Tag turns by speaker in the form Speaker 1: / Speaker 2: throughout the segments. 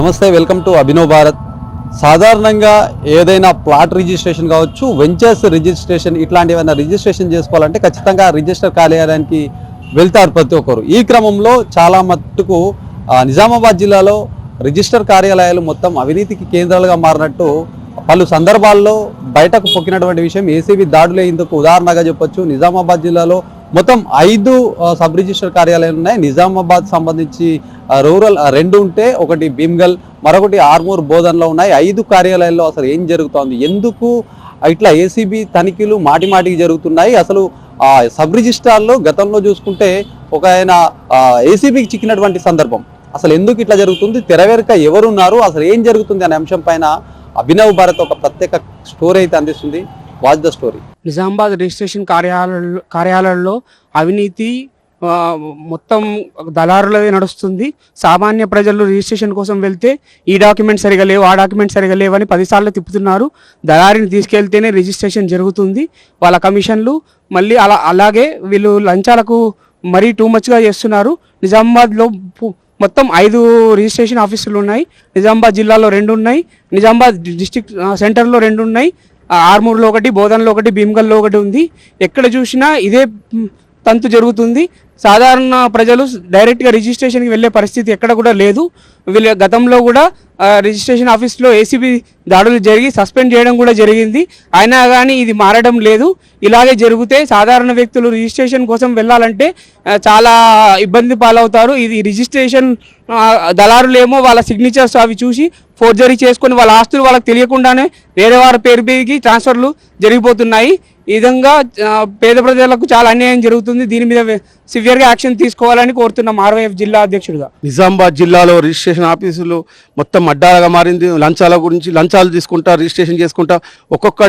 Speaker 1: నమస్తే, welcome to Abhinav Bharat. సాధారణంగా ఏదైనా ప్లాట్ రిజిస్ట్రేషన్ కావచ్చు, వెంచర్స్ రిజిస్ట్రేషన్ ఇట్లాంటివైనా రిజిస్ట్రేషన్ చేసుకోవాలంటే ఖచ్చితంగా రిజిస్టర్ కార్యాలయానికి వెళ్తారు ప్రతి ఒక్కరు. ఈ క్రమంలో చాలా మట్టుకు నిజామాబాద్ జిల్లాలో రిజిస్టర్ కార్యాలయాలు మొత్తం అవినీతికి కేంద్రాలుగా మారినట్టు పలు సందర్భాల్లో బయటకు పొక్కినటువంటి విషయం ఏసీబీ దాడులే ఇందుకు ఉదాహరణగా చెప్పొచ్చు. నిజామాబాద్ జిల్లాలో మొత్తం 5 సబ్ రిజిస్టర్ కార్యాలయాలు ఉన్నాయి. నిజామాబాద్ సంబంధించి రూరల్ 2 ఉంటే, ఒకటి భీమ్గల్, మరొకటి ఆర్మూర్, బోధన్లో ఉన్నాయి. 5 కార్యాలయాల్లో అసలు ఏం జరుగుతోంది, ఎందుకు ఇట్లా ఏసీబీ తనిఖీలు మాటిమాటికి జరుగుతున్నాయి, అసలు సబ్ రిజిస్ట్రార్లో గతంలో చూసుకుంటే ఒక ఆయన ఏసీబీకి చిక్కినటువంటి సందర్భం, అసలు ఎందుకు ఇట్లా జరుగుతుంది, తెరవేరుక ఎవరున్నారు, అసలు ఏం జరుగుతుంది అనే అంశం పైన అభినవ్ భారత్ ఒక ప్రత్యేక స్టోరీ అయితే అందిస్తుంది. Watch the story.
Speaker 2: Nizamabad registration కార్యాలయాల్లో అవినీతి మొత్తం దళారులదే నడుస్తుంది. సామాన్య ప్రజలు రిజిస్ట్రేషన్ కోసం వెళ్తే ఈ డాక్యుమెంట్ సరిగా లేవు, ఆ డాక్యుమెంట్ సరిగా లేవని 10 సార్లు తిప్పుతున్నారు. దళారిని తీసుకెళ్తేనే రిజిస్ట్రేషన్ జరుగుతుంది. వాళ్ళ కమిషన్లు మళ్ళీ అలాగే వీళ్ళు లంచాలకు మరీ టూ మచ్గా చేస్తున్నారు. నిజామాబాద్లో మొత్తం 5 రిజిస్ట్రేషన్ ఆఫీసులు ఉన్నాయి. నిజామాబాద్ జిల్లాలో 2 ఉన్నాయి. నిజామాబాద్ డిస్టిక్ సెంటర్లో 2 ఉన్నాయి. ఆర్మూర్లో 1, బోధన్లో 1, భీమ్గల్లో 1 ఉంది. ఎక్కడ చూసినా ఇదే తంతు జరుగుతుంది. సాధారణ ప్రజలు డైరెక్ట్గా రిజిస్ట్రేషన్కి వెళ్ళే పరిస్థితి ఎక్కడ కూడా లేదు. వీళ్ళ గతంలో కూడా రిజిస్ట్రేషన్ ఆఫీస్లో ఏసీబీ దాడులు జరిగి సస్పెండ్ చేయడం కూడా జరిగింది. అయినా కానీ ఇది మారడం లేదు. ఇలాగే జరిగితే సాధారణ వ్యక్తులు రిజిస్ట్రేషన్ కోసం వెళ్ళాలంటే చాలా ఇబ్బంది పాలవుతారు. ఇది రిజిస్ట్రేషన్ దళారులేమో వాళ్ళ సిగ్నేచర్స్ అవి చూసి ఫోర్జరీ చేసుకొని వాళ్ళ ఆస్తులు వాళ్ళకి తెలియకుండానే వేరే వారి పేరు పేరుకి ట్రాన్స్ఫర్లు జరిగిపోతున్నాయి. ఈ విధంగా పేద ప్రజలకు చాలా అన్యాయం జరుగుతుంది. దీని మీద సివియర్గా యాక్షన్ తీసుకోవాలని కోరుతున్నాం ఆర్వైఎఫ్ జిల్లా అధ్యక్షుడిగా.
Speaker 3: నిజామాబాద్ జిల్లాలో రిజిస్ట్రేషన్ ఆఫీసులు మొత్తం అడ్డాలుగా మారింది. లంచాలు తీసుకుంటా రిజిస్ట్రేషన్ చేసుకుంటా, ఒక్కొక్క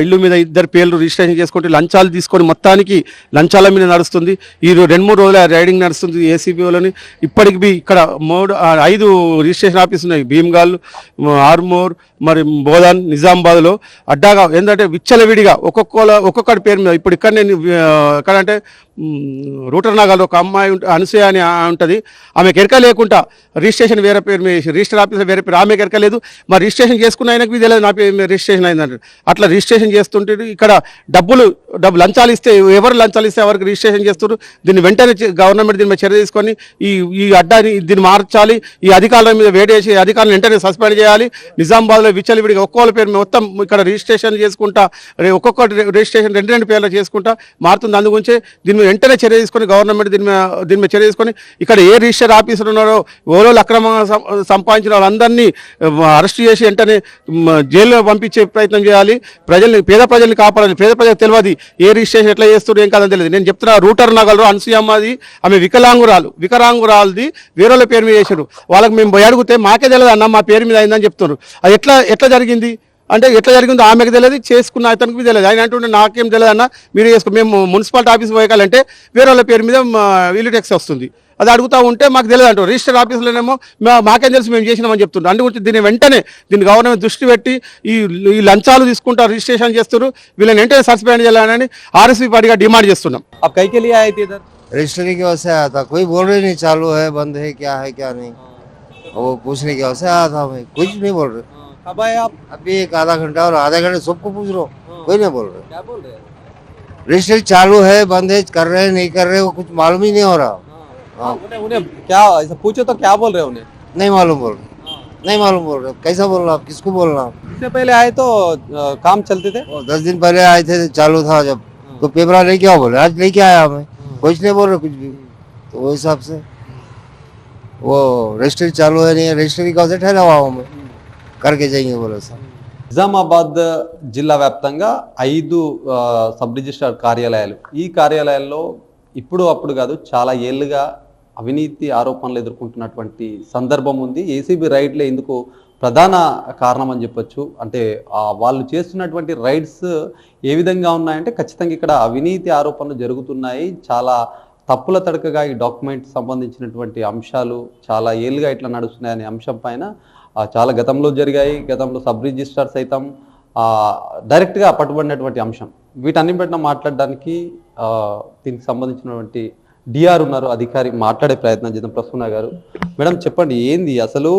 Speaker 3: ఇల్లు మీద 2 పేర్లు రిజిస్ట్రేషన్ చేసుకుంటే లంచాలు తీసుకొని మొత్తానికి లంచాల మీద నడుస్తుంది. ఈ 2-3 రోజుల రైడింగ్ నడుస్తుంది ఏసీబీలోని. ఇప్పటికి ఇక్కడ 5 రిజిస్ట్రేషన్ ఆఫీసులు ఉన్నాయి. భీమ్గల్, ఆర్మూర్, మరి బోధన్, నిజామాబాద్లో అడ్డాగా ఏంటంటే విచ్చలవిడిగా ఒక్కొక్కటి పేరు మీద. ఇప్పుడు ఇక్కడ నేను ఎక్కడంటే రూటర్ నగర్లో ఒక అమ్మాయి అనసూయ అని ఉంటుంది. ఆమెకు ఎరక లేకుండా రిజిస్ట్రేషన్ వేరే పేరు మీద చేసి, రిజిస్టర్ ఆఫీసర్ వేరే పేరు, ఆమెకు ఎరక లేదు. మరి రిజిస్ట్రేషన్ చేసుకున్న ఆయనకు తెలియదు నా పేరు రిజిస్ట్రేషన్ అయిందంటే. అట్లా రిజిస్ట్రేషన్ చేస్తుంటే ఇక్కడ డబ్బు లంచాలు ఇస్తే, ఎవరు లంచాలు ఇస్తే ఎవరికి రిజిస్ట్రేషన్ చేస్తారు. దీన్ని వెంటనే గవర్నమెంట్ దీని మీద చర్య తీసుకొని ఈ అడ్డాని దీన్ని మార్చాలి. ఈ అధికారుల మీద వేడేసి అధికారులను వెంటనే సస్పెండ్ చేయాలి. నిజామాబాద్లో విచ్చలవిడిగా ఒక్కొక్క పేరు మీద మొత్తం ఇక్కడ రిజిస్ట్రేషన్ చేసుకుంటా, ఒక్కొక్క రిజిస్ట్రేషన్ 2 పేర్లు చేసుకుంటా మారుతుంది. అందుగురించే దీని మీద వెంటనే చర్య తీసుకొని గవర్నమెంట్ దీని మీద చర్య తీసుకొని ఇక్కడ ఏ రిజిస్టర్ ఆఫీసర్ ఉన్నారో ఓలోలు అక్రమంగా సంపాదించిన వాళ్ళందరినీ అరెస్ట్ చేసి వెంటనే జైల్లో పంపించే ప్రయత్నం చేయాలి. పేద ప్రజల్ని కాపాడాలి. పేద ప్రజలకు తెలియదు ఏ రిజిస్ట్రేషన్ ఎట్లా చేస్తారు, ఏం కాదని తెలియదు. నేను చెప్తున్నా, రూటర్ నగర్లో అనసూయమ్మది ఆమె వికలాంగురాలది వేరే పేరు మీద చేశారు. వాళ్ళకి మేము పోయి అడిగితే మాకే తెలియదు అన్న, మా పేరు మీద అయిందని చెప్తున్నారు. అది ఎట్లా జరిగింది అంటే, ఎట్లా జరిగిందో ఆమెకు తెలియదు, చేసుకున్న అతనికి తెలియదు. ఆయన అంటుంటే నాకేం తెలియదు అన్న, మీరు మేము మున్సిపాలిటీ ఆఫీస్ పోయాలంటే వేరే వాళ్ళ పేరు మీద వీలు ట్యాక్స్ వస్తుంది. అది అడుగుతూ ఉంటే మాకు తెలియదు అంటారు. రిజిస్టర్ ఆఫీసులోనేమో మాకేం తెలుసు మేము చేసినామని చెప్తుంటారు. అందుగురించి దీన్ని గవర్నమెంట్ దృష్టి పెట్టి ఈ లంచాలు తీసుకుంటా రిజిస్ట్రేషన్ చేస్తారు, వీళ్ళని వెంటనే సస్పెండ్ చేయాలని ఆర్ఎస్పీ పార్టీగా డిమాండ్ చేస్తున్నాం.
Speaker 4: रजिस्ट्री की वजह से आया था, कोई बोल रहे नहीं चालू है, बंद है, क्या नहीं, वो पूछने की वजह से आया था भाई, कुछ नहीं बोल रहे।
Speaker 1: कब आए आप?
Speaker 4: अभी 1 घंटा और आधे घंटे सबको पूछ रहा हूँ, कोई नहीं बोल रहे। क्या बोल रहे? रजिस्ट्री चालू है, बंद है, कर रहे नहीं कर रहे, वो कुछ मालूम ही नहीं हो रहा।
Speaker 1: उन्हें क्या ऐसा पूछो तो क्या बोल रहे उन्हें?
Speaker 4: नहीं मालूम बोल रहे, नहीं मालूम बोल रहे। कैसा बोल रहा आप, किसको बोल रहा?
Speaker 1: इससे पहले आए तो काम चलते थे?
Speaker 4: 10 दिन पहले आए थे, चालू था जब, तो पेपर लेके आओ बोले, आज लेके आया हमें, कुछ नहीं बोल रहे कुछ भी। तो वो हिसाब से वो रजिस्ट्री चालू है नहीं है, रजिस्ट्री का से ठहरा हुआ हमें करके जाएंगे बोले साहब।
Speaker 1: నిజామాబాద్ జిల్లా వ్యాప్తంగా 5 సబ్ రిజిస్ట్రార్ కార్యాలయాలు. ఈ కార్యాలయాల్లో ఇప్పుడు అప్పుడు కాదు, చాలా ఏళ్ళుగా అవినీతి ఆరోపణలు ఎదుర్కొంటున్నటువంటి సందర్భం ఉంది. ఏసీబీ రైడ్లే ఇందుకు ప్రధాన కారణం అని చెప్పొచ్చు. అంటే వాళ్ళు చేస్తున్నటువంటి రైడ్స్ ఏ విధంగా ఉన్నాయంటే, ఖచ్చితంగా ఇక్కడ అవినీతి ఆరోపణలు జరుగుతున్నాయి. చాలా తప్పుల తడకగా ఈ డాక్యుమెంట్ సంబంధించినటువంటి అంశాలు చాలా ఏళ్ళుగా ఇట్లా నడుస్తున్నాయనే అంశం పైన చాలా గతంలో జరిగాయి. గతంలో సబ్ రిజిస్ట్రార్ సైతం డైరెక్ట్గా పట్టుబడినటువంటి అంశం. వీటన్ని బట్టిన మాట్లాడడానికి దీనికి సంబంధించినటువంటి డిఆర్ ఉన్నారు, అధికారి మాట్లాడే ప్రయత్నం చేద్దాం. ప్రసన్న గారు, మేడం చెప్పండి, ఏంది అసలు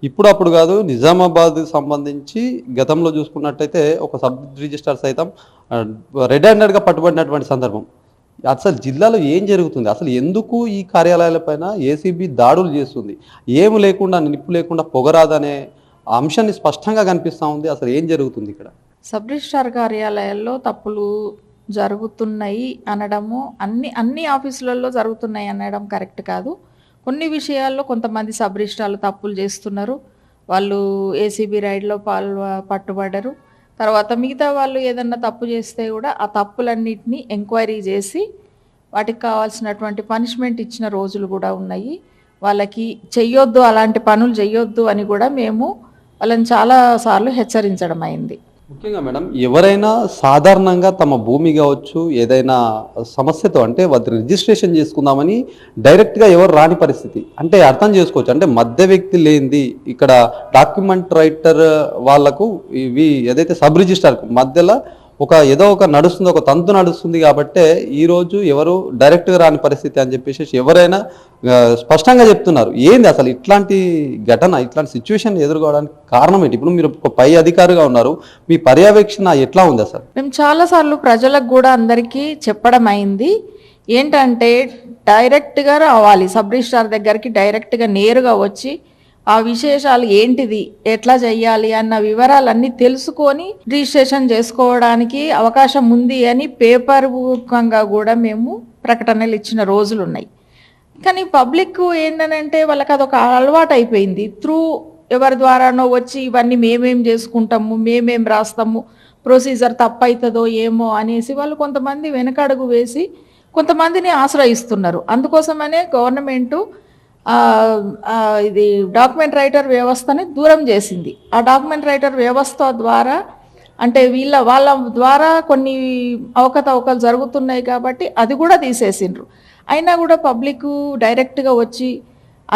Speaker 1: ఇప్పుడు అప్పుడు కాదు, నిజామాబాద్ సంబంధించి గతంలో చూసుకున్నట్టయితే ఒక సబ్ రిజిస్ట్రార్ సైతం రెడ్ హ్యాండెడ్గా పట్టుబడినటువంటి సందర్భం. అసలు జిల్లాలో ఏం జరుగుతుంది, అసలు ఎందుకు ఈ కార్యాలయాలపైన ఏసీబీ దాడులు చేస్తుంది, ఏమి లేకుండా నిప్పు లేకుండా పొగరాదనే అంశాన్ని స్పష్టంగా కనిపిస్తూ ఉంది. అసలు ఏం జరుగుతుంది ఇక్కడ?
Speaker 5: సబ్ రిజిస్ట్రార్ కార్యాలయాల్లో తప్పులు జరుగుతున్నాయి అనడము అన్ని ఆఫీసులలో జరుగుతున్నాయి అనడం కరెక్ట్ కాదు. కొన్ని విషయాల్లో కొంతమంది సబ్ రిజిస్ట్రార్లు తప్పులు చేస్తున్నారు, వాళ్ళు ఏసీబీ రైడ్లో పట్టుబడ్డరు. తర్వాత మిగతా వాళ్ళు ఏదన్నా తప్పు చేస్తే కూడా ఆ తప్పులన్నిటినీ ఎంక్వైరీ చేసి వాటికి కావాల్సినటువంటి పనిష్మెంట్ ఇచ్చిన రోజులు కూడా ఉన్నాయి. వాళ్ళకి చెయ్యొద్దు, అలాంటి పనులు చెయ్యొద్దు అని కూడా మేము వాళ్ళని చాలాసార్లు హెచ్చరించడం అయింది.
Speaker 1: ముఖ్యంగా మేడం, ఎవరైనా సాధారణంగా తమ భూమి కావచ్చు ఏదైనా సమస్యతో అంటే వాటి రిజిస్ట్రేషన్ చేసుకుందామని డైరెక్ట్గా ఎవరు రాని పరిస్థితి, అంటే అర్థం చేసుకోవచ్చు. అంటే మధ్య వ్యక్తి లేనిది ఇక్కడ డాక్యుమెంట్ రైటర్ వాళ్లకు ఇవి ఏదైతే సబ్ రిజిస్ట్రార్ మధ్యలో ఏదో ఒక నడుస్తుంది, ఒక తంతు నడుస్తుంది కాబట్టే ఈరోజు ఎవరు డైరెక్ట్గా రాని పరిస్థితి అని చెప్పేసి ఎవరైనా స్పష్టంగా చెప్తున్నారు. ఏంది అసలు ఇట్లాంటి ఘటన, ఇట్లాంటి సిచ్యువేషన్ ఎదుర్కోవడానికి కారణం ఏంటి? ఇప్పుడు మీరు ఒక పై అధికారిగా ఉన్నారు, మీ పర్యవేక్షణ ఎట్లా ఉంది అసలు?
Speaker 5: మేము చాలాసార్లు ప్రజలకు కూడా అందరికీ చెప్పడం అయింది. ఏంటంటే డైరెక్ట్గా రావాలి, సబ్ రిజిస్ట్రార్ దగ్గరికి డైరెక్ట్గా నేరుగా వచ్చి ఆ విశేషాలు ఏంటిది, ఎట్లా చెయ్యాలి అన్న వివరాలన్నీ తెలుసుకొని రిజిస్ట్రేషన్ చేసుకోవడానికి అవకాశం ఉంది అని పేపర్ ముఖంగా కూడా మేము ప్రకటనలు ఇచ్చిన రోజులు ఉన్నాయి. కానీ పబ్లిక్ ఏంటనంటే వాళ్ళకి అదొక అలవాటు అయిపోయింది. ఎవరి ద్వారానో వచ్చి ఇవన్నీ మేమేం చేసుకుంటాము, మేమేం రాస్తాము, ప్రొసీజర్ తప్పవుతుందో ఏమో అనేసి వాళ్ళు కొంతమంది వెనకడుగు వేసి కొంతమందిని ఆశ్రయిస్తున్నారు. అందుకోసమనే గవర్నమెంటు ఇది డాక్యుమెంట్ రైటర్ వ్యవస్థని దూరం చేసింది. ఆ డాక్యుమెంట్ రైటర్ వ్యవస్థ ద్వారా అంటే వాళ్ళ ద్వారా కొన్ని అవకతవకలు జరుగుతున్నాయి కాబట్టి అది కూడా తీసేసిండ్రు. అయినా కూడా పబ్లిక్ డైరెక్ట్గా వచ్చి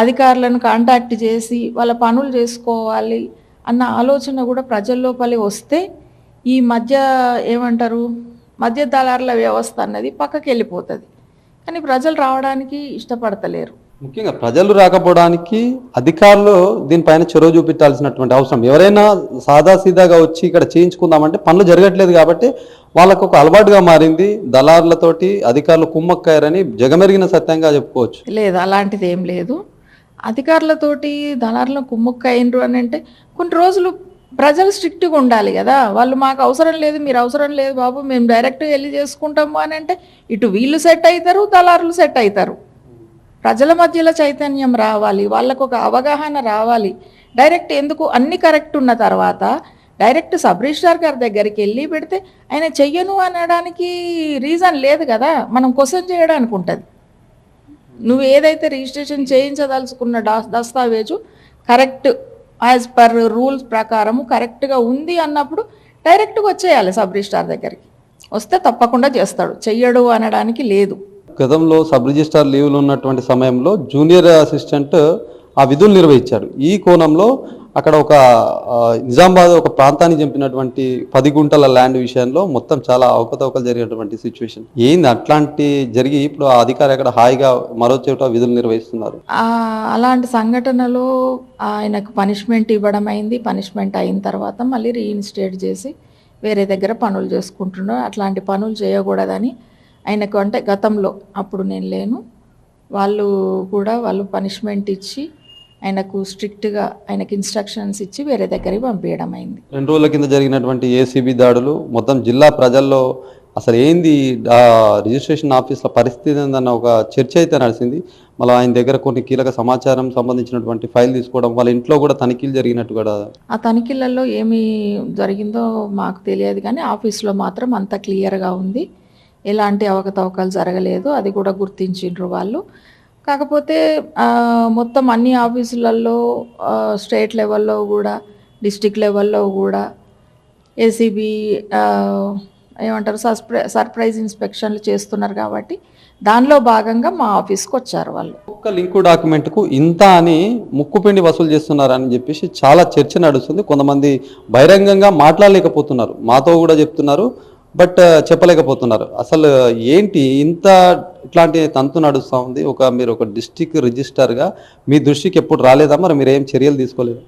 Speaker 5: అధికారులను కాంటాక్ట్ చేసి వాళ్ళ పనులు చేసుకోవాలి అన్న ఆలోచన కూడా ప్రజల్లోపలి వస్తే ఈ మధ్య దళారుల వ్యవస్థ అన్నది పక్కకి వెళ్ళిపోతుంది. కానీ ప్రజలు రావడానికి ఇష్టపడతలేరు.
Speaker 1: ముఖ్యంగా ప్రజలు రాకపోవడానికి అధికారులు దీనిపైన చొరవ చూపించాల్సినటువంటి అవసరం. ఎవరైనా సాదాసీదాగా వచ్చి ఇక్కడ చేయించుకుందామంటే పనులు జరగట్లేదు కాబట్టి వాళ్ళకు ఒక అలవాటుగా మారింది. దళారులతోటి అధికారులు కుమ్మక్కయ్యారని జగమెరిగిన సత్యంగా చెప్పుకోవచ్చు.
Speaker 5: లేదు, అలాంటిది ఏం లేదు. అధికారులతోటి దళారులను కుమ్మక్కయ్యిండ్రు అని అంటే కొన్ని రోజులు ప్రజలు స్ట్రిక్ట్గా ఉండాలి కదా. వాళ్ళు మాకు అవసరం లేదు, మీరు అవసరం లేదు బాబు, మేము డైరెక్ట్గా వెళ్ళి చేసుకుంటాము అని అంటే ఇటు వీళ్ళు సెట్ అవుతారు, దళారులు సెట్ అవుతారు. ప్రజల మధ్యలో చైతన్యం రావాలి, వాళ్ళకు ఒక అవగాహన రావాలి. డైరెక్ట్ ఎందుకు అన్ని కరెక్ట్ ఉన్న తర్వాత డైరెక్ట్ సబ్ రిజిస్ట్రార్ గారి దగ్గరికి వెళ్ళి పెడితే ఆయన చెయ్యను అనడానికి రీజన్ లేదు కదా, మనం క్వశ్చన్ చేయడానికి ఉంటుంది. నువ్వు ఏదైతే రిజిస్ట్రేషన్ చేయించదలుచుకున్న దస్తావేజు కరెక్ట్ యాజ్ పర్ రూల్స్ ప్రకారము కరెక్ట్గా ఉంది అన్నప్పుడు డైరెక్ట్గా వచ్చేయాలి సబ్ రిజిస్ట్రార్ దగ్గరికి. వస్తే తప్పకుండా చేస్తాడు, చెయ్యడు అనడానికి లేదు.
Speaker 1: గతంలో సబ్ రిజిస్ట్రార్ లీవ్లు ఉన్నటువంటి సమయంలో జూనియర్ అసిస్టెంట్ ఆ విధులు నిర్వహించారు. ఈ కోణంలో అక్కడ ఒక నిజామాబాద్ ఒక ప్రాంతాన్ని చంపినటువంటి 10 గుంటల ల్యాండ్ విషయంలో మొత్తం చాలా అవకతవకలు జరిగినటువంటి సిచ్యువేషన్ ఏంది. అట్లాంటి జరిగి ఇప్పుడు ఆ అధికారి అక్కడ హాయిగా మరో చోట విధులు నిర్వహిస్తున్నారు.
Speaker 5: అలాంటి సంఘటనలో ఆయనకు పనిష్మెంట్ ఇవ్వడం అయింది. పనిష్మెంట్ అయిన తర్వాత మళ్ళీ రీఇన్స్టేట్ చేసి వేరే దగ్గర పనులు చేసుకుంటున్నారు. అట్లాంటి పనులు చేయకూడదని ఆయనకు అంటే గతంలో అప్పుడు నేను లేను, వాళ్ళు పనిష్మెంట్ ఇచ్చి ఆయనకు స్ట్రిక్ట్గా ఆయనకు ఇన్స్ట్రక్షన్స్ ఇచ్చి వేరే దగ్గరికి పంపించడం అయింది.
Speaker 1: 2 రోజుల కింద జరిగినటువంటి ఏసీబీ దాడులు మొత్తం జిల్లా ప్రజల్లో అసలు ఏంది రిజిస్ట్రేషన్ ఆఫీసుల పరిస్థితి ఏందన్న ఒక చర్చ అయితే నడిచింది. మళ్ళీ ఆయన దగ్గర కొన్ని కీలక సమాచారం సంబంధించినటువంటి ఫైల్ తీసుకోవడం, వాళ్ళ ఇంట్లో కూడా తనిఖీలు జరిగినట్టు కూడా.
Speaker 5: ఆ తనిఖీలలో ఏమి జరిగిందో మాకు తెలియదు కానీ ఆఫీస్లో మాత్రం అంత క్లియర్గా ఉంది, ఎలాంటి అవకతవకలు జరగలేదు, అది కూడా గుర్తించిండ్రు వాళ్ళు. కాకపోతే మొత్తం అన్ని ఆఫీసులలో స్టేట్ లెవెల్లో కూడా డిస్ట్రిక్ట్ లెవెల్లో కూడా ఏసీబీ సర్ప్రైజ్ ఇన్స్పెక్షన్లు చేస్తున్నారు కాబట్టి దానిలో భాగంగా మా ఆఫీస్కి వచ్చారు వాళ్ళు.
Speaker 1: ఒక్క లింకు డాక్యుమెంట్కు ఇంత అని ముక్కుపిండి వసూలు చేస్తున్నారని చెప్పేసి చాలా చర్చ నడుస్తుంది. కొంతమంది బహిరంగంగా మాట్లాడలేకపోతున్నారు, మాతో కూడా చెప్తున్నారు. బట్ చెప్పలేకపోతున్నారు. అసలు ఏంటి ఇంత ఇట్లాంటి తంతు నడుస్తూ ఉంది? మీరు ఒక డిస్ట్రిక్ట్ రిజిస్టర్గా మీ దృష్టికి ఎప్పుడు రాలేదా? మరి మీరు ఏం చర్యలు తీసుకోలేదు?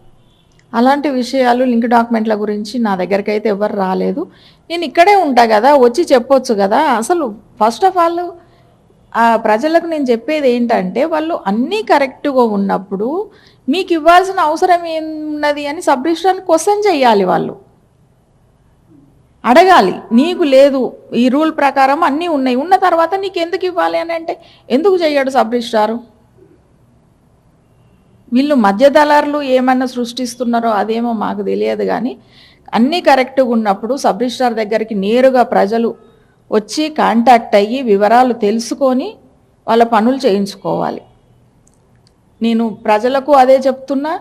Speaker 5: అలాంటి విషయాలు లింక్ డాక్యుమెంట్ల గురించి నా దగ్గరికి అయితే ఎవరు రాలేదు. నేను ఇక్కడే ఉంటా కదా, వచ్చి చెప్పొచ్చు కదా. అసలు ఫస్ట్ ఆఫ్ ఆల్ ప్రజలకు నేను చెప్పేది ఏంటంటే, వాళ్ళు అన్నీ కరెక్ట్గా ఉన్నప్పుడు మీకు ఇవ్వాల్సిన అవసరం ఏమున్నది అని సబ్ రిజిస్ట్రార్ని క్వశ్చన్ చేయాలి. వాళ్ళు అడగాలి, నీకు లేదు ఈ రూల్ ప్రకారం అన్నీ ఉన్నాయి, ఉన్న తర్వాత నీకు ఎందుకు ఇవ్వాలి అని అంటే ఎందుకు చెయ్యడు సబ్ రిజిస్ట్రారు? వీళ్ళు మధ్య దళారులు ఏమన్నా సృష్టిస్తున్నారో అదేమో మాకు తెలియదు, కానీ అన్నీ కరెక్ట్గా ఉన్నప్పుడు సబ్ రిజిస్ట్రార్ దగ్గరికి నేరుగా ప్రజలు వచ్చి కాంటాక్ట్ అయ్యి వివరాలు తెలుసుకొని వాళ్ళ పనులు చేయించుకోవాలి. నేను ప్రజలకు అదే చెప్తున్నా,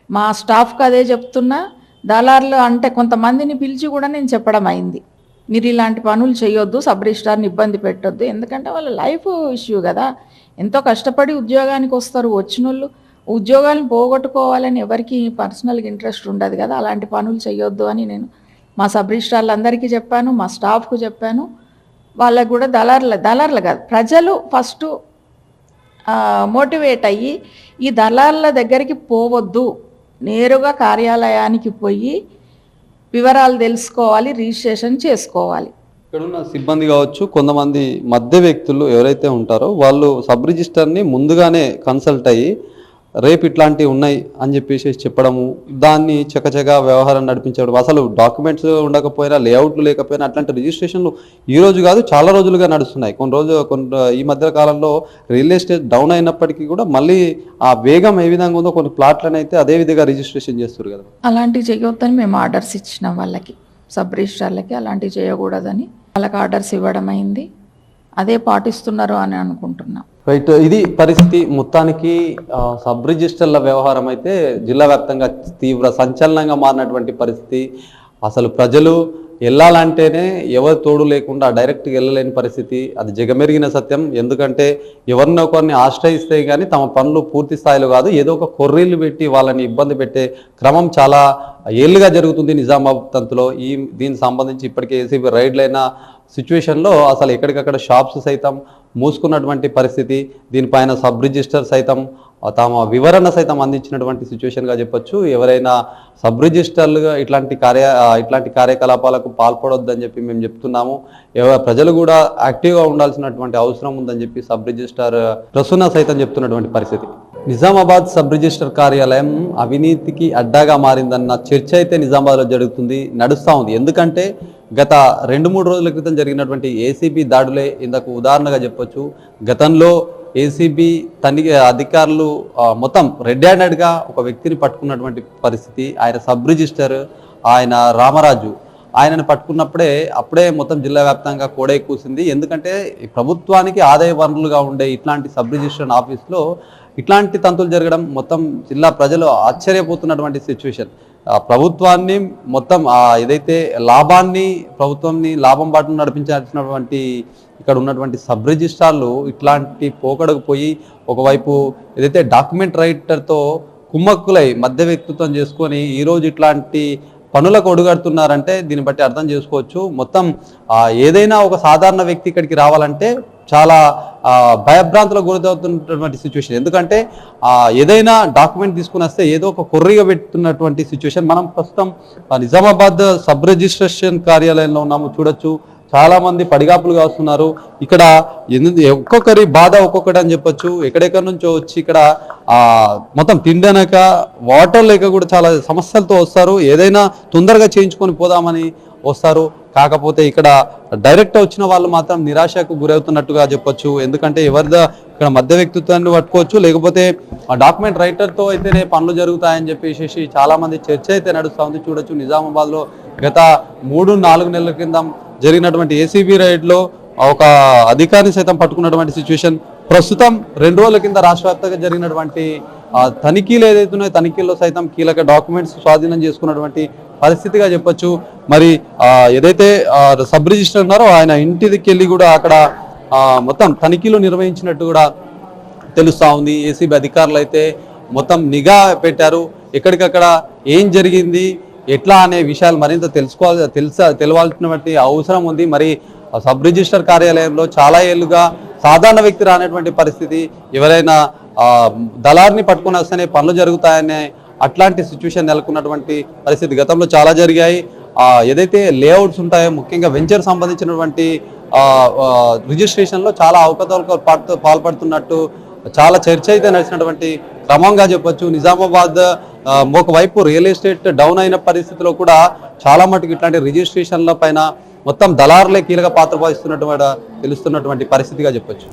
Speaker 5: మా స్టాఫ్కి అదే చెప్తున్నా. దళారులు అంటే కొంతమందిని పిలిచి కూడా నేను చెప్పడం అయింది, మీరు ఇలాంటి పనులు చేయొద్దు, సబ్ రిజిస్ట్రార్ని ఇబ్బంది పెట్టొద్దు. ఎందుకంటే వాళ్ళ లైఫ్ ఇష్యూ కదా, ఎంతో కష్టపడి ఉద్యోగానికి వస్తారు. వచ్చిన వాళ్ళు ఉద్యోగాలను పోగొట్టుకోవాలని ఎవరికి పర్సనల్గా ఇంట్రెస్ట్ ఉండదు కదా. అలాంటి పనులు చేయొద్దు అని నేను మా సబ్ రిజిస్ట్రార్లందరికీ చెప్పాను, మా స్టాఫ్కు చెప్పాను. వాళ్ళకు కూడా దళారులు కాదు, ప్రజలు ఫస్ట్ మోటివేట్ అయ్యి ఈ దళారుల దగ్గరికి పోవద్దు, నేరుగా కార్యాలయానికి పోయి వివరాలు తెలుసుకోవాలి, రిజిస్ట్రేషన్ చేసుకోవాలి.
Speaker 1: ఇక్కడున్న సిబ్బంది కావచ్చు, కొంతమంది మధ్య వ్యక్తులు ఎవరైతే ఉంటారో వాళ్ళు సబ్ రిజిస్టర్ని ముందుగానే కన్సల్ట్ అయ్యి రేపు ఇట్లాంటివి ఉన్నాయి అని చెప్పేసి చెప్పడము, దాన్ని చకచగా వ్యవహారం నడిపించడం. అసలు డాక్యుమెంట్స్ ఉండకపోయినా, లేఅవుట్లు లేకపోయినా అట్లాంటి రిజిస్ట్రేషన్లు ఈ రోజు కాదు చాలా రోజులుగా నడుస్తున్నాయి. ఈ మధ్య కాలంలో రియల్ ఎస్టేట్ డౌన్ అయినప్పటికీ కూడా మళ్ళీ ఆ వేగం ఏ విధంగా ఉందో కొన్ని ప్లాట్లను అయితే అదే విధంగా రిజిస్ట్రేషన్ చేస్తారు కదా.
Speaker 5: అలాంటివి చేయొద్దని మేము ఆర్డర్స్ ఇచ్చినాం వాళ్ళకి, సబ్ రిజిస్ట్రార్లకి అలాంటివి చేయకూడదని వాళ్ళకి ఆర్డర్స్ ఇవ్వడం అయింది. అదే పాటిస్తున్నారు అని అనుకుంటున్నాం.
Speaker 1: రైట్, ఇది పరిస్థితి. మొత్తానికి సబ్ రిజిస్టర్ల వ్యవహారం అయితే జిల్లా వ్యాప్తంగా తీవ్ర సంచలనంగా మారినటువంటి పరిస్థితి. అసలు ప్రజలు వెళ్ళాలంటేనే ఎవరు తోడు లేకుండా డైరెక్ట్గా వెళ్ళలేని పరిస్థితి. అది జగమెరిగిన సత్యం. ఎందుకంటే ఎవరినో ఒకరిని ఆశ్రయిస్తే కానీ తమ పనులు పూర్తి స్థాయిలో కాదు, ఏదో ఒక కొర్రీలు పెట్టి వాళ్ళని ఇబ్బంది పెట్టే క్రమం చాలా ఏళ్ళుగా జరుగుతుంది నిజామాబాద్ తంతులో. దీనికి సంబంధించి ఇప్పటికే ఏసీబీ రైడ్లైన సిచ్యువేషన్లో అసలు ఎక్కడికక్కడ షాప్స్ సైతం మూసుకున్నటువంటి పరిస్థితి. దీనిపైన సబ్ రిజిస్టర్ సైతం తమ వివరణ సైతం అందించినటువంటి సిచ్యువేషన్గా చెప్పొచ్చు. ఎవరైనా సబ్ రిజిస్టర్లుగా ఇట్లాంటి కార్యకలాపాలకు పాల్పడొద్దని చెప్పి మేము చెప్తున్నాము. ప్రజలు కూడా యాక్టివ్గా ఉండాల్సినటువంటి అవసరం ఉందని చెప్పి సబ్ రిజిస్టర్ ప్రసూన సైతం చెప్తున్నటువంటి పరిస్థితి. నిజామాబాద్ సబ్ రిజిస్టర్ కార్యాలయం అవినీతికి అడ్డాగా మారిందన్న చర్చ అయితే నిజామాబాద్లో నడుస్తూ ఉంది. ఎందుకంటే గత 2-3 రోజుల క్రితం జరిగినటువంటి ఏసీబీ దాడులే ఇందుకు ఉదాహరణగా చెప్పొచ్చు. గతంలో ఏసీబీ తనిఖీ అధికారులు మొత్తం రెడ్ హ్యాండెడ్గా ఒక వ్యక్తిని పట్టుకున్నటువంటి పరిస్థితి. ఆయన సబ్ రిజిస్టర్, ఆయన రామరాజు, ఆయనను అప్పుడే మొత్తం జిల్లా వ్యాప్తంగా కోడే కూసింది. ఎందుకంటే ప్రభుత్వానికి ఆదాయ వనరులుగా ఉండే ఇట్లాంటి సబ్ రిజిస్ట్రేషన్ ఆఫీస్లో ఇట్లాంటి తంతులు జరగడం మొత్తం జిల్లా ప్రజలు ఆశ్చర్యపోతున్నటువంటి సిచ్యువేషన్. ప్రభుత్వాన్ని మొత్తం ఏదైతే ప్రభుత్వాన్ని లాభం బాటను నడిపించాల్సినటువంటి ఇక్కడ ఉన్నటువంటి సబ్ రిజిస్ట్రార్లు ఇట్లాంటి పోకడకు పోయి ఒకవైపు ఏదైతే డాక్యుమెంట్ రైటర్తో కుమ్మక్కులై మధ్య వ్యక్తిత్వం చేసుకొని ఈరోజు ఇట్లాంటి పనులకు ఒడుగడుతున్నారంటే దీన్ని బట్టి అర్థం చేసుకోవచ్చు. మొత్తం ఏదైనా ఒక సాధారణ వ్యక్తి ఇక్కడికి రావాలంటే చాలా భయభ్రాంతులకు గురవుతున్నటువంటి సిచ్యువేషన్. ఎందుకంటే ఏదైనా డాక్యుమెంట్ తీసుకుని వస్తే ఏదో ఒక కొర్రీగా పెడుతున్నటువంటి సిచ్యువేషన్. మనం ప్రస్తుతం నిజామాబాద్ సబ్ రిజిస్ట్రేషన్ కార్యాలయంలో ఉన్నాము. చూడొచ్చు, చాలా మంది పడిగాపులుగా వస్తున్నారు. ఇక్కడ ఒక్కొక్కరి బాధ ఒక్కొక్కటి అని చెప్పొచ్చు. ఎక్కడెక్కడి నుంచో వచ్చి ఇక్కడ మొత్తం తిండనక వాటర్ లేక కూడా చాలా సమస్యలతో వస్తారు. ఏదైనా తొందరగా చేయించుకొని పోదామని వస్తారు. కాకపోతే ఇక్కడ డైరెక్ట్ వచ్చిన వాళ్ళు మాత్రం నిరాశకు గురవుతున్నట్టుగా చెప్పొచ్చు. ఎందుకంటే ఇక్కడ మధ్య వ్యక్తిత్వాన్ని పట్టుకోవచ్చు, లేకపోతే డాక్యుమెంట్ రైటర్తో అయితేనే పనులు జరుగుతాయని చెప్పేసి చాలా మంది చర్చ అయితే నడుస్తూ ఉంది. చూడొచ్చు, నిజామాబాద్లో గత 3-4 నెలల క్రితం జరిగినటువంటి ఏసీబీ రైడ్లో ఒక అధికారిని సైతం పట్టుకున్నటువంటి సిచ్యువేషన్. ప్రస్తుతం 2 రోజుల కింద రాష్ట్ర వ్యాప్తంగా జరిగినటువంటి తనిఖీలు ఏదైతే ఉన్నాయో తనిఖీల్లో సైతం కీలక డాక్యుమెంట్స్ స్వాధీనం చేసుకున్నటువంటి పరిస్థితిగా చెప్పొచ్చు. మరి ఏదైతే సబ్ రిజిస్టర్ ఉన్నారో ఆయన ఇంటికి వెళ్ళి కూడా అక్కడ మొత్తం తనిఖీలు నిర్వహించినట్టు కూడా తెలుస్తూ ఉంది. ఏసీబీ అధికారులు అయితే మొత్తం నిఘా పెట్టారు. ఎక్కడికక్కడ ఏం జరిగింది, ఎట్లా అనే విషయాలు మరింత తెలవాల్సినటువంటి అవసరం ఉంది. మరి సబ్ రిజిస్టర్ కార్యాలయంలో చాలా ఏళ్ళుగా సాధారణ వ్యక్తి రానటువంటి పరిస్థితి, ఎవరైనా దళార్ని పట్టుకుని వస్తేనే పనులు జరుగుతాయనే అట్లాంటి సిచ్యువేషన్ నెలకొన్నటువంటి పరిస్థితి గతంలో చాలా జరిగాయి. ఏదైతే లేఅవుట్స్ ఉంటాయో ముఖ్యంగా వెంచర్ సంబంధించినటువంటి రిజిస్ట్రేషన్లో చాలా అవకతవకలు పాల్పడుతున్నట్టు చాలా చర్చ అయితే నడిచినటువంటి క్రమంగా చెప్పొచ్చు. నిజామాబాద్ ఒకవైపు రియల్ ఎస్టేట్ డౌన్ అయిన పరిస్థితిలో కూడా చాలా మటుకు ఇట్లాంటి రిజిస్ట్రేషన్ల పైన మొత్తం దళారులే కీలక పాత్ర వహిస్తున్నటువంటి తెలుస్తున్నటువంటి పరిస్థితిగా చెప్పొచ్చు.